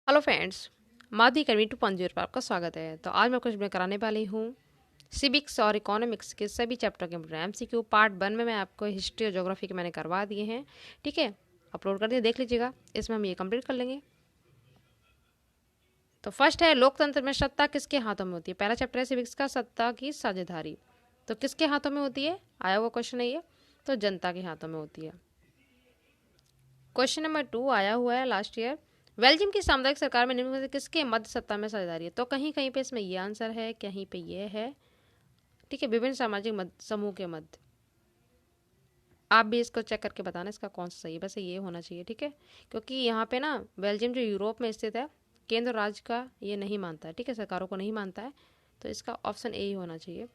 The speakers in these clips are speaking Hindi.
हेलो फ्रेंड्स, माधी अकेडमी 2.0 पर आपका स्वागत है। तो आज मैं कुछ मैं कराने वाली हूँ सिविक्स और इकोनॉमिक्स के सभी चैप्टर के एमसीक्यू। पार्ट 1 में मैं आपको हिस्ट्री और ज्योग्राफी के मैंने करवा दिए हैं। ठीक है, अपलोड कर दिए, देख लीजिएगा। इसमें हम ये कंप्लीट कर लेंगे। तो फर्स्ट है लोकतंत्र में सत्ता किसके हाथों में होती है। पहला चैप्टर है सिविक्स का, सत्ता की साझेदारी। तो किसके हाथों में होती है, आया हुआ क्वेश्चन है ये। तो जनता के हाथों में होती है। क्वेश्चन नंबर 2 आया हुआ है लास्ट ईयर। बेल्जियम की सामुदायिक सरकार में निम्न में से किसके मध्य सत्ता में साझेदारी है। तो कहीं कहीं पे इसमें ये आंसर है, कहीं पे ये है। ठीक है, विभिन्न सामाजिक समूह के मध्य। आप भी इसको चेक करके बताना इसका कौन सा सही है। वैसे ये होना चाहिए, ठीक है, क्योंकि यहाँ पे ना बेल्जियम जो यूरोप में स्थित है, केंद्र राज्य का ये नहीं मानता है। ठीक है, सरकारों को नहीं मानता है। तो इसका ऑप्शन ए ही होना चाहिए।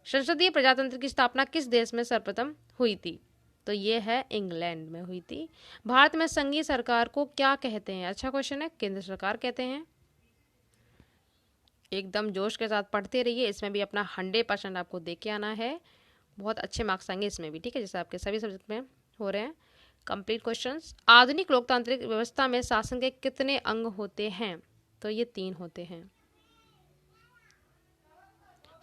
संसदीय प्रजातंत्र की स्थापना किस देश में सर्वप्रथम हुई थी। तो ये है इंग्लैंड में हुई थी। भारत में संघीय सरकार को क्या कहते हैं। अच्छा क्वेश्चन है, केंद्र सरकार कहते हैं। एकदम जोश के साथ पढ़ते रहिए। इसमें भी अपना 100% आपको दे के आना है। बहुत अच्छे मार्क्स आएंगे इसमें भी। ठीक है, जैसे आपके सभी सब्जेक्ट में हो रहे हैं। Complete questions. आधुनिक लोकतांत्रिक व्यवस्था में शासन के कितने अंग होते हैं। तो ये 3 होते हैं।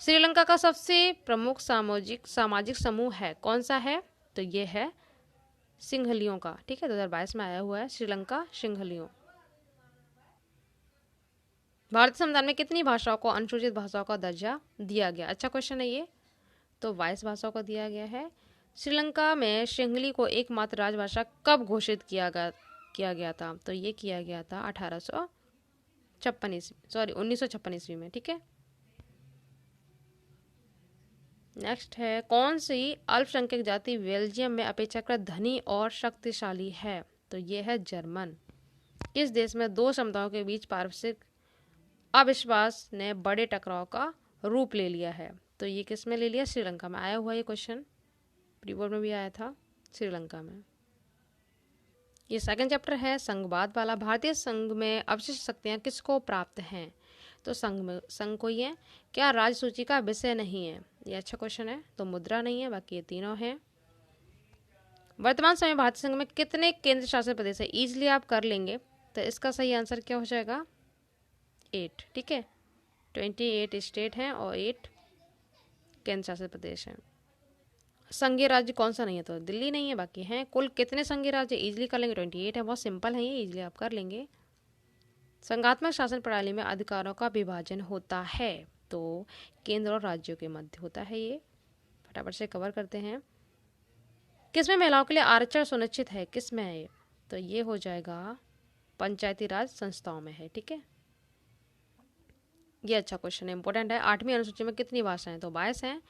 श्रीलंका का सबसे प्रमुख सामाजिक सामाजिक समूह है, कौन सा है। तो ये है सिंहलियों का। ठीक है, 2022 में आया हुआ है श्रीलंका सिंहलियों। भारतीय संविधान में कितनी भाषाओं को अनुसूचित भाषाओं का दर्जा दिया गया। अच्छा क्वेश्चन है ये। तो 22 भाषाओं को दिया गया है। श्रीलंका में सिंहली को एकमात्र राजभाषा कब घोषित किया गया था। तो ये किया गया था 1856 ईस्वी, सॉरी 1956 ईस्वी में। ठीक है, नेक्स्ट है कौन सी अल्पसंख्यक जाति बेल्जियम में अपेक्षाकृत धनी और शक्तिशाली है। तो ये है जर्मन। किस देश में दो समुदायों के बीच पारस्परिक अविश्वास ने बड़े टकराव का रूप ले लिया है। तो ये किस में ले लिया, श्रीलंका में। आया हुआ ये क्वेश्चन, प्री बोर्ड में भी आया था, श्रीलंका में। ये सेकंड चैप्टर है संघवाद वाला। भारतीय संघ में अवशिष्ट शक्तियां किसको प्राप्त हैं। तो संघ को ही है। क्या राज्य सूची का विषय नहीं है। ये अच्छा क्वेश्चन है। तो मुद्रा नहीं है, बाकी ये तीनों हैं। वर्तमान समय भारतीय संघ में कितने केंद्र शासित प्रदेश है। इजिली आप कर लेंगे। तो इसका सही आंसर क्या हो जाएगा, 8। ठीक है, 28 स्टेट हैं और 8 केंद्र शासित प्रदेश हैं। संघीय राज्य कौन सा नहीं है। तो दिल्ली नहीं है, बाकी हैं। कुल कितने संघीय राज्य, इजिली कर लेंगे, 28 है। बहुत सिंपल है ये, इजिली आप कर लेंगे। संघात्मक शासन प्रणाली में अधिकारों का विभाजन होता है। तो केंद्र और राज्यों के मध्य होता है ये। फटाफट से कवर करते हैं। किसमें महिलाओं के लिए आरक्षण सुनिश्चित है, किसमें है ये। तो ये हो जाएगा पंचायती राज संस्थाओं में है। ठीक है, ये अच्छा क्वेश्चन है, इंपॉर्टेंट है। 8वीं अनुसूची में कितनी भाषाएं। तो 22 हैं।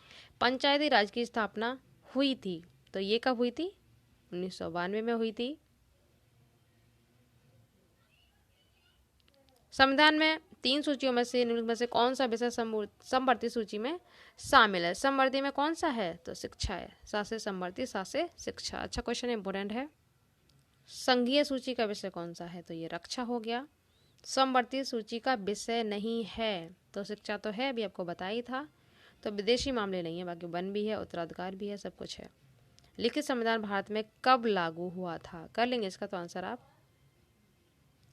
पंचायती राज की स्थापना हुई थी। तो ये कब हुई थी, 1992 में हुई थी। संविधान में 3 सूचियों में से निम्न में से कौन सा विषय समवर्ती सूची में शामिल है। समवर्ती में कौन सा है। तो शिक्षा है। सा से समवर्ती, सा से शिक्षा। अच्छा क्वेश्चन है, इंपॉर्टेंट है। संघीय सूची का विषय कौन सा है। तो ये रक्षा हो गया। समवर्ती सूची का विषय नहीं है। तो शिक्षा तो है, अभी आपको बताया ही था। तो विदेशी मामले नहीं है, बाकी वन भी है, उत्तराधिकार भी है, सब कुछ है। लिखित संविधान भारत में कब लागू हुआ था। कर लेंगे इसका तो आंसर आप,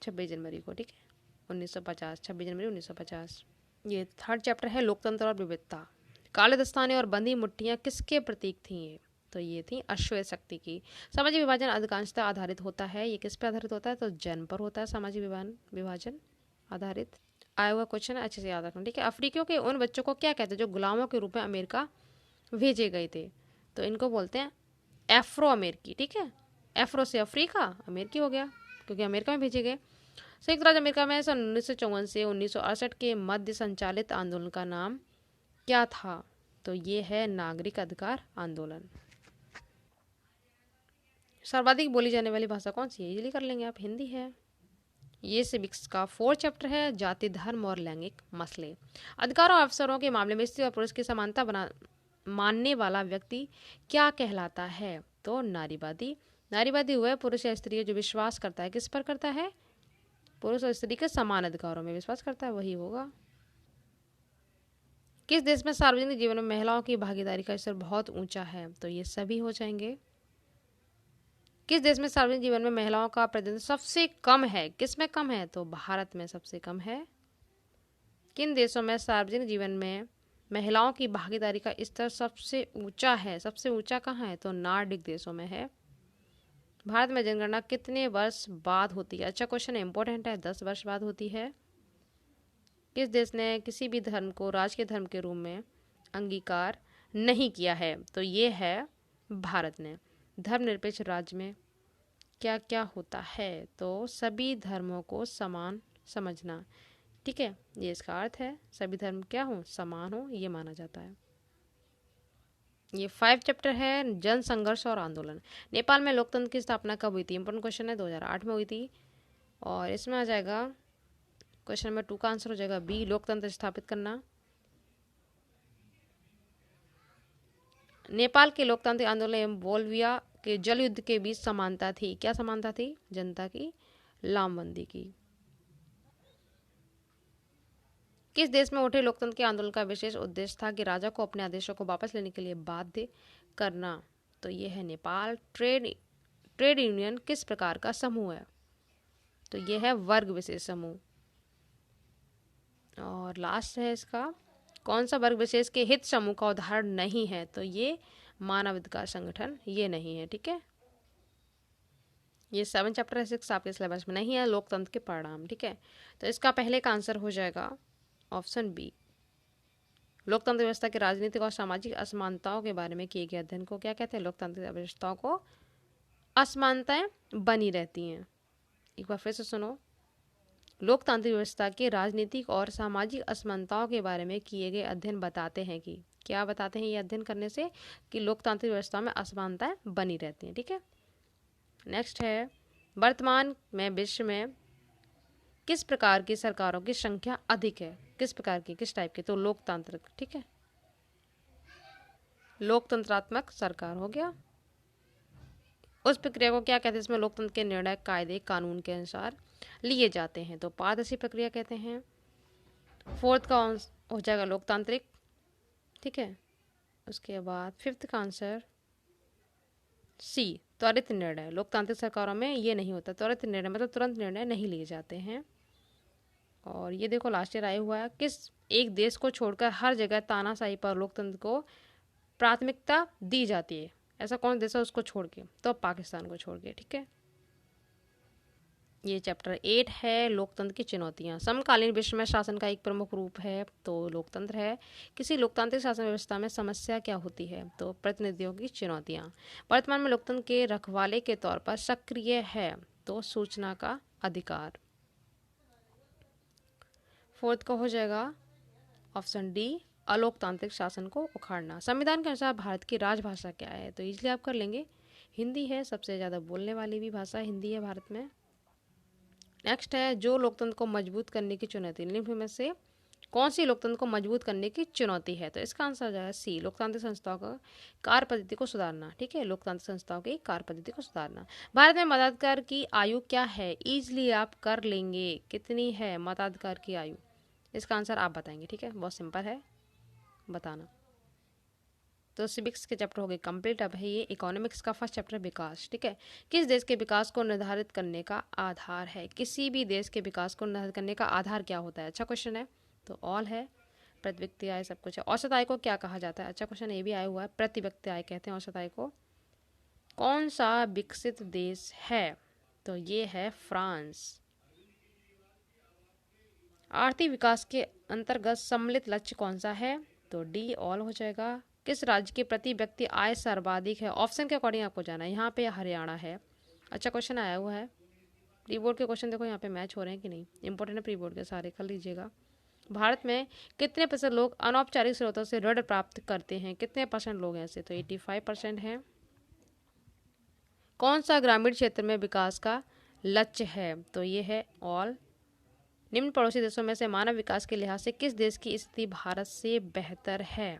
26 जनवरी को। ठीक है, 1950, 26 जनवरी 1950। ये थर्ड चैप्टर है लोकतंत्र और विविधता। काले दस्ताने और बंदी मुट्ठियाँ किसके प्रतीक थी ये। तो ये थी अश्वेत शक्ति की। सामाजिक विभाजन अधिकांशतः आधारित होता है। ये किस पे आधारित होता है। तो जन पर होता है सामाजिक विभाजन आधारित। आया हुआ क्वेश्चन है, अच्छे से याद रखना। ठीक है, अफ्रीकियों के उन बच्चों को क्या कहते हैं जो गुलामों के रूप में अमेरिका भेजे गए थे। तो इनको बोलते हैं एफ्रो अमेरिकी। ठीक है, एफ्रो से अफ्रीका, अमेरिकी हो गया क्योंकि अमेरिका में भेजे गए। संयुक्त राज्य अमेरिका में सन 1954 से 1968 के मध्य संचालित आंदोलन का नाम क्या था। तो ये है नागरिक अधिकार आंदोलन। सर्वाधिक बोली जाने वाली भाषा कौन सी है, इजीली कर लेंगे आप, हिंदी है। ये सिविक्स का 4 चैप्टर है जाति धर्म और लैंगिक मसले। अधिकारों और अवसरों के मामले में स्त्री और पुरुष की समानता मानने वाला व्यक्ति क्या कहलाता है। तो नारीवादी। नारीवादी वह पुरुष या स्त्री जो विश्वास करता है, किस पर करता है, पुरुष और स्त्री के समान अधिकारों में विश्वास करता है, वही होगा। किस देश में सार्वजनिक जीवन में महिलाओं की भागीदारी का स्तर बहुत ऊंचा है। तो ये सभी हो जाएंगे। किस देश में सार्वजनिक जीवन में महिलाओं का प्रतिनिधित्व सबसे कम है? किस में कम है? तो भारत में सबसे कम है। किन देशों में सार्वजनिक जीवन में महिलाओं की भागीदारी का स्तर सबसे ऊंचा है? सबसे ऊंचा कहाँ है? तो नॉर्डिक देशों में है। भारत में जनगणना कितने वर्ष बाद होती है? अच्छा क्वेश्चन है, इंपॉर्टेंट है। 10 वर्ष बाद होती है। किस देश ने किसी भी धर्म को राजकीय धर्म के रूप में अंगीकार नहीं किया है? तो ये है भारत ने। धर्मनिरपेक्ष राज्य में क्या क्या होता है? तो सभी धर्मों को समान समझना। ठीक है, ये इसका अर्थ है। सभी धर्म क्या हो? समान हो, ये माना जाता है। ये 5 चैप्टर है, जन संघर्ष और आंदोलन। नेपाल में लोकतंत्र की स्थापना कब हुई थी? इंपॉर्टेंट क्वेश्चन है, 2008 में हुई थी। और इसमें आ जाएगा क्वेश्चन नंबर 2 का आंसर हो जाएगा बी, लोकतंत्र स्थापित करना। नेपाल के लोकतांत्रिक आंदोलन एवं बोल्विया के जल युद्ध के बीच समानता थी। क्या समानता थी? जनता की लामबंदी की। किस देश में उठे लोकतंत्र के आंदोलन का विशेष उद्देश्य था कि राजा को अपने आदेशों को वापस लेने के लिए बाध्य करना? तो ये है नेपाल। ट्रेड यूनियन किस प्रकार का समूह है? तो ये है वर्ग विशेष समूह। और लास्ट है इसका, कौन सा वर्ग विशेष के हित समूह का उदाहरण नहीं है? तो ये मानवाधिकार संगठन, ये नहीं है। ठीक है, ये 7 चैप्टर है, 6 आपके सिलेबस में नहीं है। लोकतंत्र के परिणाम। ठीक है, तो इसका पहले का आंसर हो जाएगा ऑप्शन बी। लोकतंत्र व्यवस्था की राजनीतिक और सामाजिक असमानताओं के बारे में किए गए अध्ययन को क्या कहते हैं? लोकतांत्रिक व्यवस्थाओं को असमानताएं बनी रहती हैं। एक बार फिर से सुनो, लोकतांत्रिक व्यवस्था के राजनीतिक और सामाजिक असमानताओं के बारे में किए गए अध्ययन बताते हैं कि क्या बताते हैं ये अध्ययन करने से? कि लोकतांत्रिक व्यवस्था में असमानताएं बनी रहती हैं। ठीक है, नेक्स्ट है, वर्तमान में विश्व में किस प्रकार की सरकारों की संख्या अधिक है? किस प्रकार की, किस टाइप की? तो लोकतांत्रिक। ठीक है, लोकतंत्रात्मक सरकार हो गया। उस प्रक्रिया को क्या कहते हैं? इसमें लोकतंत्र के निर्णय कायदे कानून के अनुसार लिए जाते हैं, तो पारदर्शी प्रक्रिया कहते हैं। 4th का हो जाएगा लोकतांत्रिक। ठीक है, उसके बाद 5th का आंसर सी, त्वरित निर्णय। लोकतांत्रिक सरकारों में ये नहीं होता त्वरित निर्णय, मतलब तुरंत निर्णय नहीं लिए जाते हैं। और ये देखो लास्ट ईयर आया हुआ है, किस एक देश को छोड़कर हर जगह तानाशाही पर लोकतंत्र को प्राथमिकता दी जाती है? ऐसा कौन देश है उसको छोड़ के? तो पाकिस्तान को छोड़ के। ठीक है, ये चैप्टर 8 है, लोकतंत्र की चुनौतियां। समकालीन विश्व में शासन का एक प्रमुख रूप है तो लोकतंत्र है। किसी लोकतांत्रिक शासन व्यवस्था में समस्या क्या होती है? तो प्रतिनिधियों की चुनौतियां। वर्तमान में लोकतंत्र के रखवाले के तौर पर सक्रिय है तो सूचना का अधिकार। 4th का हो जाएगा ऑप्शन डी, अलोकतांत्रिक शासन को उखाड़ना। संविधान के अनुसार भारत की राजभाषा क्या है? तो इजली आप कर लेंगे, हिंदी है। सबसे ज़्यादा बोलने वाली भी भाषा हिंदी है भारत में। नेक्स्ट है, जो लोकतंत्र को मजबूत करने की चुनौती। निम्न में से कौन सी लोकतंत्र को मजबूत करने की चुनौती है? तो इसका आंसर जाएगा सी, लोकतांत्रिक संस्थाओं का कार्य पद्धति को सुधारना। ठीक है, लोकतांत्रिक संस्थाओं की कार्य पद्धति को सुधारना। भारत में मताधिकार की आयु क्या है? इजली आप कर लेंगे, कितनी है मताधिकार की आयु? इसका आंसर आप बताएंगे। ठीक है, बहुत सिंपल है बताना। तो सिविक्स के चैप्टर हो गए कंप्लीट। अब है ये इकोनॉमिक्स का फर्स्ट चैप्टर, विकास। ठीक है, किस देश के विकास को निर्धारित करने का आधार है? किसी भी देश के विकास को निर्धारित करने का आधार क्या होता है? अच्छा क्वेश्चन है। तो ऑल है, प्रति व्यक्ति आय सब कुछ है। औसत आय को क्या कहा जाता है? अच्छा क्वेश्चन ये भी आया हुआ है, प्रति व्यक्ति आय कहते हैं औसत आय को। कौन सा विकसित देश है? तो ये है फ्रांस। आर्थिक विकास के अंतर्गत सम्मिलित लक्ष्य कौन सा है? तो डी, ऑल हो जाएगा। किस राज्य की प्रति व्यक्ति आय सर्वाधिक है? ऑप्शन के अकॉर्डिंग आपको जाना है। यहाँ पे हरियाणा है। अच्छा क्वेश्चन आया हुआ है। प्री बोर्ड के क्वेश्चन देखो यहाँ पे मैच हो रहे हैं कि नहीं, इंपॉर्टेंट है प्री बोर्ड के, सारे कर लीजिएगा। भारत में कितने % लोग अनौपचारिक स्रोतों से ऋण प्राप्त करते हैं? कितने % लोग हैं ऐसे? तो 85% हैं। कौन सा ग्रामीण क्षेत्र में विकास का लक्ष्य है? तो ये है ऑल। निम्न पड़ोसी देशों में से मानव विकास के लिहाज से किस देश की स्थिति भारत से बेहतर है?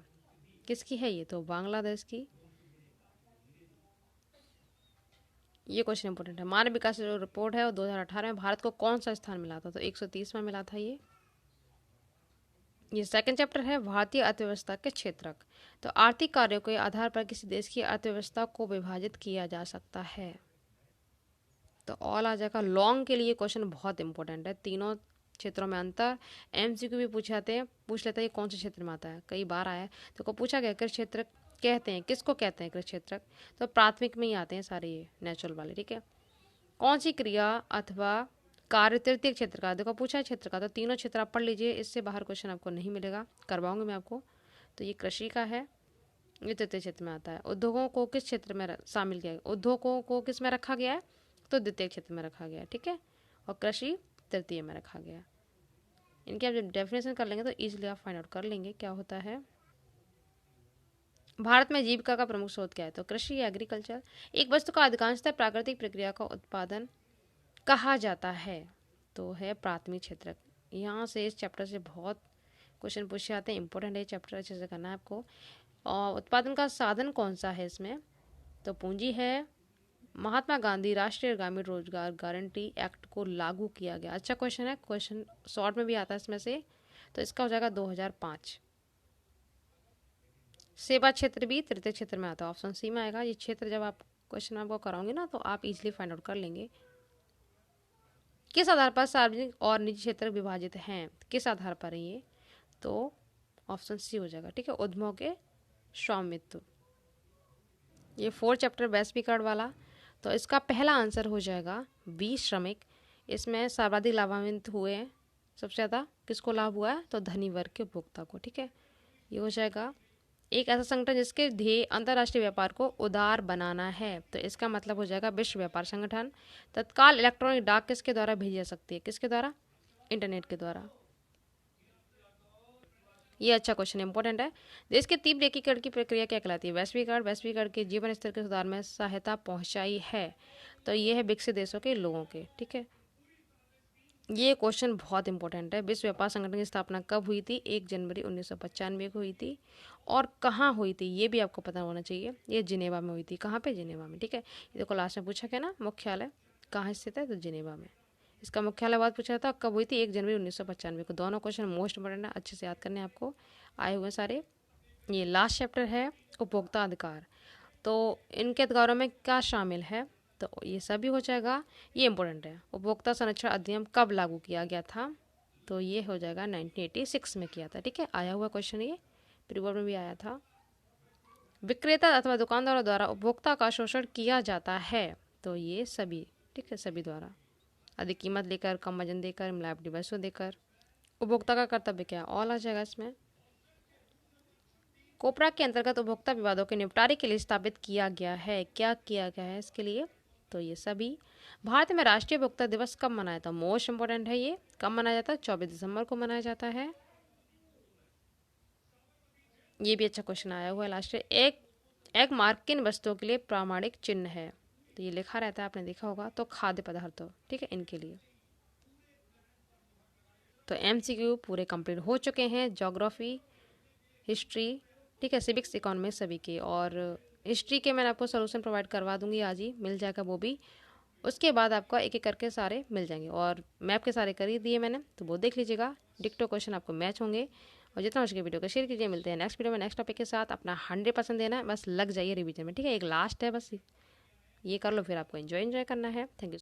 किसकी है ये? तो बांग्लादेश की। ये क्वेश्चन इंपोर्टेंट है। मानव विकास जो रिपोर्ट है वो 2018 में भारत को कौन सा स्थान मिला था? तो 130वां मिला था ये 2nd चैप्टर है, भारतीय अर्थव्यवस्था के क्षेत्रक। तो आर्थिक कार्यों के आधार पर किसी देश की अर्थव्यवस्था को विभाजित किया जा सकता है। तो ऑल आ जाएगा। लॉन्ग के लिए क्वेश्चन बहुत इंपॉर्टेंट है, तीनों क्षेत्रों में अंतर। एमसीक्यू भी पूछ लेते हैं कौन से क्षेत्र में आता है, कई बार आया है। तो को पूछा गया कृषि क्षेत्र कहते हैं किसको कहते हैं कृषि क्षेत्र, तो प्राथमिक में ही आते हैं सारे ये नेचुरल वाले, ठीक है। कौन सी क्रिया अथवा कार्य तृतीय क्षेत्र का, देखो पूछा है क्षेत्र का, तो तीनों क्षेत्र आप पढ़ लीजिए, इससे बाहर क्वेश्चन आपको नहीं मिलेगा, करवाऊंगी मैं आपको। तो ये कृषि का है, ये तृतीय क्षेत्र में आता है। उद्योगों को किस क्षेत्र में शामिल किया गया, उद्योगों को किस में रखा गया है, तो द्वितीय क्षेत्र में रखा गया है, ठीक है। और कृषि तृतीय में रखा गया है। इनकी आप जब डेफिनेशन कर लेंगे तो इजीली आप फाइंड आउट कर लेंगे क्या होता है। भारत में जीविका का प्रमुख स्रोत क्या है, तो कृषि या एग्रीकल्चर। एक वस्तु का अधिकांशतः प्राकृतिक प्रक्रिया का उत्पादन कहा जाता है, तो है प्राथमिक क्षेत्र। यहाँ से इस चैप्टर से बहुत क्वेश्चन पूछे आते हैं, इंपॉर्टेंट है चैप्टर, अच्छे से करना है आपको। और उत्पादन का साधन कौन सा है इसमें, तो पूंजी है। महात्मा गांधी राष्ट्रीय ग्रामीण रोजगार गारंटी एक्ट को लागू किया गया, अच्छा क्वेश्चन है, क्वेश्चन शॉर्ट में भी आता है इसमें से, तो इसका हो जाएगा 2005। सेवा क्षेत्र भी तृतीय क्षेत्र में आता है, ऑप्शन सी में आएगा। ये क्षेत्र जब आप क्वेश्चन आपको कराऊंगी ना तो आप इजीली फाइंड आउट कर लेंगे। किस आधार पर सार्वजनिक और निजी क्षेत्र विभाजित हैं, किस आधार पर है ये, तो ऑप्शन सी हो जाएगा, ठीक है, उद्यमों के स्वामित्व। ये 4 चैप्टर वैश्वीकरण वाला, तो इसका पहला आंसर हो जाएगा बी श्रमिक। इसमें सर्वाधिक लाभान्वित हुए हैं, सबसे ज़्यादा किसको लाभ हुआ है, तो धनी वर्ग के उपभोक्ता को, ठीक है। ये हो जाएगा एक ऐसा संगठन जिसके ध्येय अंतर्राष्ट्रीय व्यापार को उदार बनाना है, तो इसका मतलब हो जाएगा विश्व व्यापार संगठन। तत्काल इलेक्ट्रॉनिक डाक किसके द्वारा भेजी जा सकती है, किसके द्वारा, इंटरनेट के द्वारा। ये अच्छा क्वेश्चन इंपॉर्टेंट है। देश के तीव्र एकीकरण की प्रक्रिया क्या कहलाती है, वैश्वीकरण के जीवन स्तर के सुधार में सहायता पहुंचाई है, तो ये है विकसित देशों के लोगों के, ठीक है। ये क्वेश्चन बहुत इंपॉर्टेंट है। विश्व व्यापार संगठन की स्थापना कब हुई थी, 1 जनवरी 1995 को हुई थी। और कहाँ हुई थी ये भी आपको पता होना चाहिए, ये जिनेवा में हुई थी। कहाँ पे, जिनेवा में, ठीक है। ये देखो लास्ट में पूछा गया ना, मुख्यालय कहाँ स्थित है, तो जिनेवा में। इसका मुख्यालय बात पूछा था कब हुई थी, 1 जनवरी 1995 को। दोनों क्वेश्चन मोस्ट इंपॉर्टेंट है, अच्छे से याद करने आपको आए हुए सारे। ये लास्ट चैप्टर है उपभोक्ता अधिकार, तो इनके अधिकारों में क्या शामिल है, तो ये सभी हो जाएगा। ये इंपॉर्टेंट है, उपभोक्ता संरक्षण अधिनियम कब लागू किया गया था, तो ये हो जाएगा 1986 में किया था, ठीक है। आया हुआ क्वेश्चन ये प्रीबोर्ड में भी आया था। विक्रेता अथवा दुकानदारों द्वारा उपभोक्ता का शोषण किया जाता है, तो ये सभी, ठीक है, सभी द्वारा अधिक कीमत लेकर, कम वजन देकर, मिलावटी वस्तुएं देकर। उपभोक्ता का कर्तव्य क्या, ऑल आ जाएगा इसमें। कोपरा के अंतर्गत उपभोक्ता विवादों के निपटारे के लिए स्थापित किया गया है, क्या किया गया है इसके लिए, तो ये सभी। भारत में राष्ट्रीय उपभोक्ता दिवस कब मनाया था, मोस्ट इंपोर्टेंट है ये, कब मनाया जाता है, 24 दिसंबर को मनाया जाता है। ये भी अच्छा क्वेश्चन आया हुआ है लास्ट। एक मार्क किन वस्तुओं के लिए प्रामाणिक चिन्ह है, तो ये लिखा रहता है, आपने देखा होगा, तो खाद्य पदार्थों, ठीक है, इनके लिए। तो एमसीक्यू पूरे कंप्लीट हो चुके हैं, ज्योग्राफी, हिस्ट्री, ठीक है, सिविक्स, इकोनॉमिक्स सभी के। और हिस्ट्री के मैंने आपको सोल्यूशन प्रोवाइड करवा दूंगी, आज ही मिल जाएगा वो भी। उसके बाद आपको एक एक करके सारे मिल जाएंगे, और मैप के सारे कर ही दिए मैंने, तो वो देख लीजिएगा, डिक्टो क्वेश्चन आपको मैच होंगे। और जितना हो सके वीडियो को शेयर कीजिए। मिलते हैं नेक्स्ट वीडियो में नेक्स्ट टॉपिक के साथ। अपना 100% देना है, बस लग जाइए रिवीजन में, ठीक है। एक लास्ट है, बस ये कर लो, फिर आपको एंजॉय करना है। Thank you.